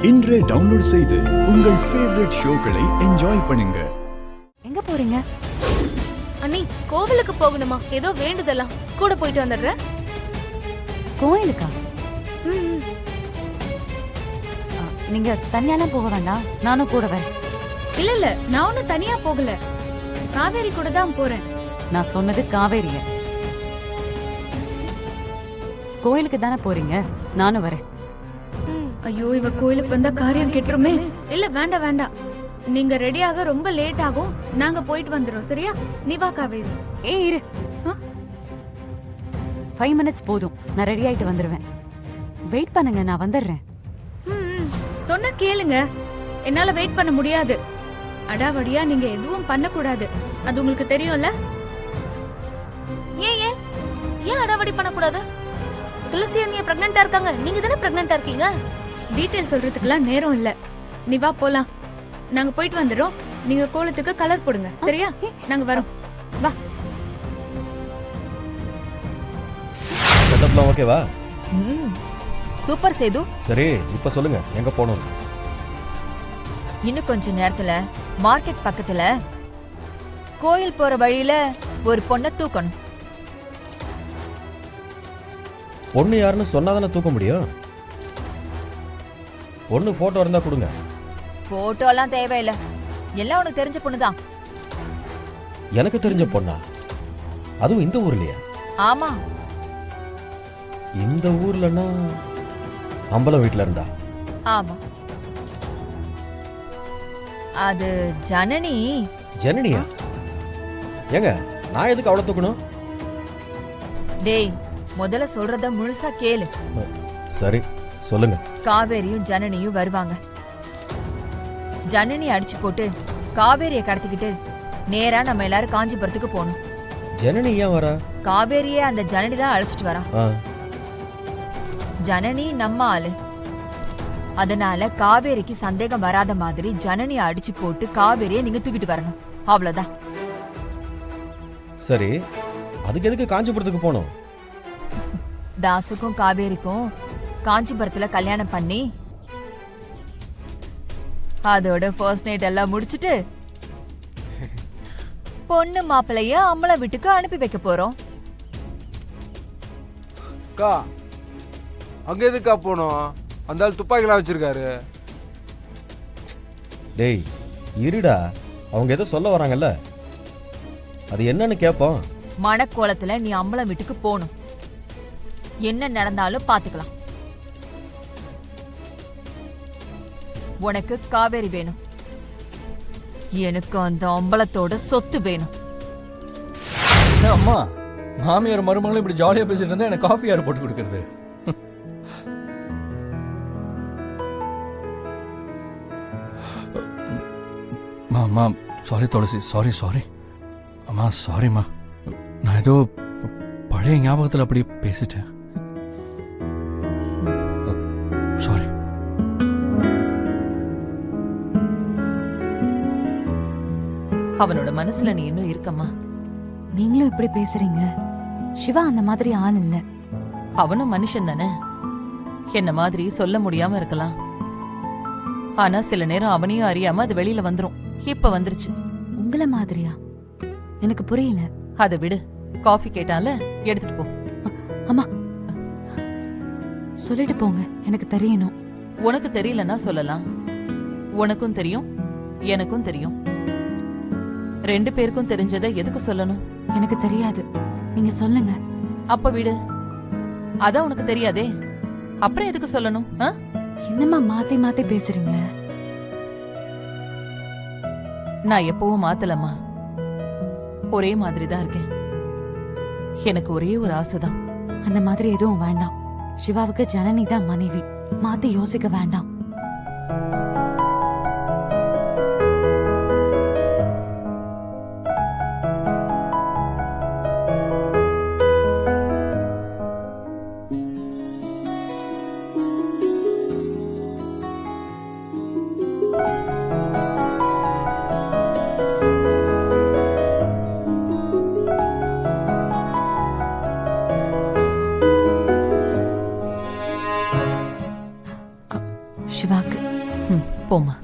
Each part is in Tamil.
இன்றே டவுன்லோட் செய்து உங்கள் ஃபேவரட் ஷோக்களை என்ஜாய் பண்ணுங்க. எங்க போறீங்க? அண்ணி, கோவிலுக்கு போகணுமா? ஏதோ வேண்டுதலாம். கூட போயிட்டு வந்துடுறேன். கோயிலுக்கா? ம். நீங்க தனியாலாம் போக வேண்டாம், நானும் கூட வரேன். இல்ல நான் ஒன்னும் தனியா போகல, காவேரி கூட தான் போறேன். நான் சொன்னது காவேரிய. கோயிலுக்கு தானே போறீங்க, நானும் வரேன். ஐயோ, இவ கோயிலுக்கு வந்தா காரியம் கெட்டுருமே. இல்ல வேண்டாம் வேண்டாம், நீங்க ரெடியாக ரொம்ப லேட் ஆகும், நாங்க போயிட்டு வந்துடுறோம். சரியா? நீ வா காவேரி. இரு, 5 minutes போதும், நான் ரெடி ஆயிட்டு வந்துருவேன். வெயிட் பண்ணுங்க, நான் வந்துடுறேன். சொன்ன கேளுங்க, என்னால வெயிட் பண்ண முடியாது. அடாவடியா நீங்க எதுவும் பண்ண கூடாது, அது உங்களுக்கு தெரியும்ல. ஏன் ஏன் ஏன் அடாவடி பண்ண கூடாது? துளசி அண்ணிய பிரெக்னன்ட்டா இருக்காங்க, நீங்க தானே பிரெக்னன்ட்டா இருக்கீங்க. டீடைல் சொல்றதுக்குலாம் நேரம் இல்ல, நீ வா போலாம். நாங்க போயிட்டு வந்துடுறோம், நீங்க கோலத்துக்கு கலர் போடுங்க. சரியா? நாங்க வரோம், வா. செட்டப்லாம் ஓகேவா? சூப்பர் சேது. சரி, இப்ப சொல்லுங்க எங்க போகணும்? இன்னும் கொஞ்ச நேரத்துல மார்க்கெட் பக்கத்துல கோயில் போற வழியில ஒரு பொண்ணை தூக்கணும். பொண்ணு யாருன்னு சொன்னாதானே தூக்க முடியும். பொண்ணு போட்டோ இருந்தா கொடுங்க. போட்டோ எல்லாம் தேவையில்லை, எல்லாம் உனக்கு தெரிஞ்ச பொண்ணுதான். எனக்கு தெரிஞ்ச பொண்ணா? அதுவும் இந்த ஊர்லயா? ஆமா. இந்த ஊர்லன்னா அம்பலம் வீட்டுல இருந்தா? ஆமா, அது ஜனனி. ஜனனியா? ஏங்க, நான் எதுக்கு அவளை தூக்கணும்? டேய், முதல்ல சொல்றத முழுசா கேளு. சரி, சொல்லுங்க. காவேரியும் ஜனனியும் வருவாங்க. ஜனனி அடிச்சு போட்டு காவேரியை கடத்திக்கிட்டு நேரா நம்ம எல்லாரும் காஞ்சிபுரத்துக்கு போகணும். ஜனனி ஏன் வரா? காவேரியே அந்த ஜனனி தான் அழைச்சிட்டு வரா. ஜனனி நம்ம ஆளு, அதனால காவேரிக்கு சந்தேகம் வராத மாதிரி ஜனனியை அடிச்சு போட்டு காவேரியை நீங்க தூக்கிட்டு வரணும், அவ்வளவுதான். சரி, அதுக்கு எதுக்கு காஞ்சிபுரத்துக்கு போகணும்? தாசுக்கும் காவேரிக்கும் காஞ்சிபுரத்துல கல்யாணம் பண்ணி அதோட ஃபர்ஸ்ட் நைட் எல்லாம் முடிச்சிட்டு பொண்ணு மாப்பிள்ளைய அம்மள வீட்டுக்கு அனுப்பி வைக்க போறோம். அக்கா, அங்க எதுக்கா போனோம்? அந்த ஆள் துப்பாக்கிலாம் வச்சிருக்காரு. டேய் இருடா, அவங்க ஏதோ சொல்ல வராங்கல்ல, அது என்னன்னு கேப்போம். மணக்கோலத்துல நீ அம்மள வீட்டுக்கு போகணும், என்ன நடந்தாலும் பாத்துக்கலாம். உனக்கு காவேரி வேணும், எனக்கு அந்த அம்பலத்தோட சொத்து வேணும். அம்மா, மாமியார் மருமகளும் இப்படி ஜாலியா பேசிட்டு இருந்தா எனக்கு காஃபி யார் போட்டு கொடுக்கறது? அம்மா சாரி துளசி, சாரி அம்மா, சாரிம்மா. நான் ஏதோ பழைய ஞாபகத்தில் அப்படி பேசிட்டேன். சாரி. அவனோட மனசுல நீ இன்னும் இருக்கம்மா. நீங்களும் இப்படி பேசுறீங்க? சிவா அந்த மாதிரி ஆள் இல்ல. அவனும் மனுஷன் தானே, என்ன மாதிரி சொல்ல முடியாம இருக்கலாம். ஆனா சில நேரம் அவனையும் அறியாம அது வெளியில வந்துரும். இப்ப வந்துருச்சு. உங்கள மாதிரியா? எனக்கு புரியல. அதை விடு, காஃபி கேட்டால எடுத்துட்டு போ. அம்மா, சொல்லிட்டு போங்க, எனக்கு தெரியணும். உனக்கு தெரியலன்னா சொல்லலாம், உனக்கும் தெரியும் எனக்கும் தெரியும். 2 பேருக்கும் தெரிஞ்சதை எதுக்கு சொல்லணும்? எனக்கு தெரியாது, நீங்க சொல்லுங்க. அப்ப விடு, அதான் உனக்கு தெரியாதே, அப்புறம் எதுக்கு சொல்லணும்? என்னம்மா மாத்தி மாத்தி பேசுறீங்க? நான் எப்பவும் மாத்தலம்மா, ஒரே மாதிரி தான் இருக்கேன். எனக்கு ஒரே ஒரு ஆசைதான். அந்த மாதிரி எதுவும் வேண்டாம். சிவாவுக்கு ஜனனி தான் மனைவி, மாத்தி யோசிக்க வேண்டாம். சிவாக்கு. போம்மா.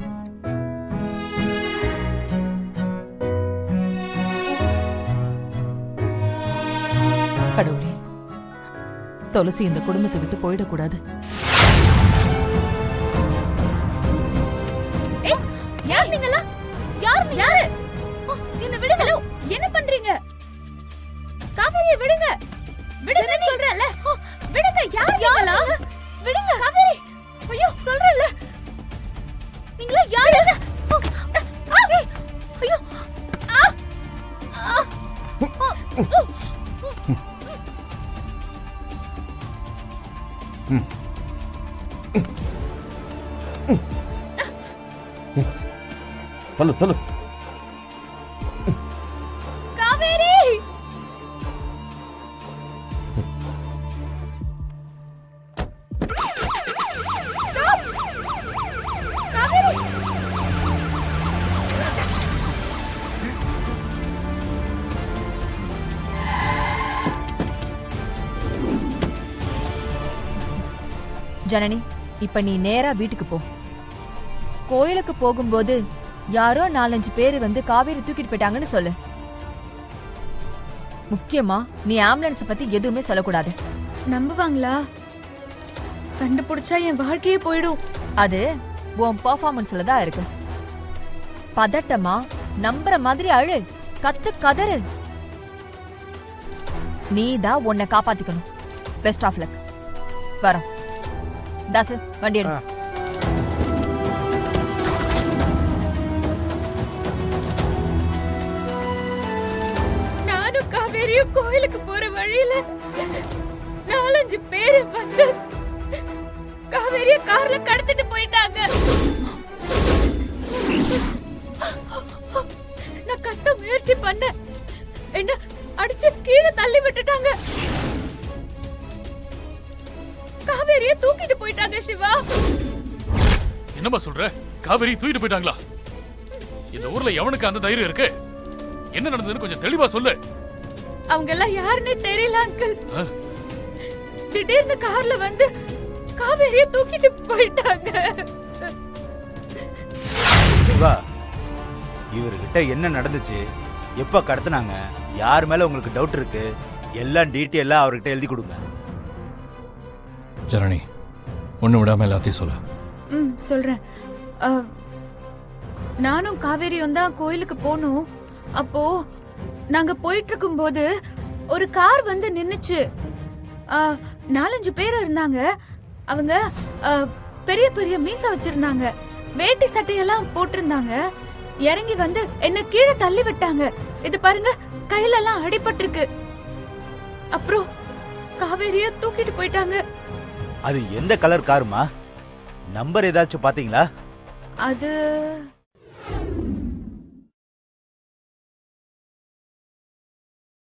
கடவுளே, துளசி இந்த குடும்பத்தை விட்டு போயிடக்கூடாது. யார் நீங்களா? யாரு? என்ன விடுங்க. என்ன பண்றீங்க? காவேரியை விடுங்க. விடுங்கன்னு சொல்றேன்ல. விடுங்க. யார் நீங்களா? விடுங்க காவேரி. ஐயோ சொல்றேன்ல. நீங்களா யாரு? ஐயோ. தள்ளு தள்ளு. காவேரி. ஸ்டாப். காவேரி. ஜனனி, இப்ப நீ நேரா வீட்டுக்கு போ. கோயிலுக்கு போகும்போது யாரோ 4-5 பேர் வந்து காவேரி தூக்கிட்டு போயிட்டாங்கன்னு சொல்லு. முக்கியமா நீ ஆம்புலன்ஸ் பத்தி எதுவுமே சொல்லக்கூடாது. நம்புவாங்களா? கண்டுபிடிச்சா என் வாழ்க்கையே போயிடும். அது உன் பெர்ஃபார்மன்ஸ்ல தான் இருக்கு. பதட்டமா நம்புற மாதிரி அழு, கதறு. நீ தான் உன்னை காப்பாத்திக்கணும். Best of luck. வரோம். தாசு, வண்டி எடு. நானும் காவேரியும் கோயிலுக்கு போற வழியில 4-5 பேரு வந்து காவேரிய கார்ல கடத்திட்டு போயிட்டாங்க. நான் கத்த முயற்சி பண்ண, என்ன அடிச்சு கீழே தள்ளி விட்டுட்டாங்க. காவேரிய தூக்கிட்டு போயிட்டாங்க. சிவா, என்னமா சொல்ற? காவேரி தூக்கிட்டு போயிட்டாங்களா? இந்த ஊர்ல எவனுக்கு அந்த தைரியம் இருக்கு? என்ன நடந்ததுன்னு கொஞ்சம் தெளிவா சொல்லு. அவங்க எல்லாம் யாருன்னே தெரியல அங்கிள். திடீர்னு கார்ல வந்து காவேரிய தூக்கிட்டு போயிட்டாங்க. சிவா, இவர்கிட்ட என்ன நடந்துச்சு, எப்ப கடத்துனாங்க, யார் மேல உங்களுக்கு டவுட் இருக்கு, எல்லாம் டீட்டெயிலா அவர்கிட்ட எழுதி கொடுங்க. ஜனனி, ஒண்ணு விடாம எல்லாத்தையும் சொல்லு. சொல்றேன். நானும் காவேரியும் தான் கோயிலுக்கு போனோம். அப்போ நாங்க போயிட்டு இருக்கும் போது ஒரு கார் வந்து நின்னுச்சு. 4-5 பேர் இருந்தாங்க. அவங்க பெரிய பெரிய மீசை வச்சிருந்தாங்க, வேட்டி சட்டையெல்லாம் போட்டிருந்தாங்க. இறங்கி வந்து என்ன கீழே தள்ளி விட்டாங்க. இது பாருங்க, கையில எல்லாம் அடிபட்டிருக்கு. அப்புறம் காவேரிய தூக்கிட்டு போயிட்டாங்க. அது எந்த கலர் காருமா? நம்பர் ஏதாச்சும் பாத்தீங்களா? அது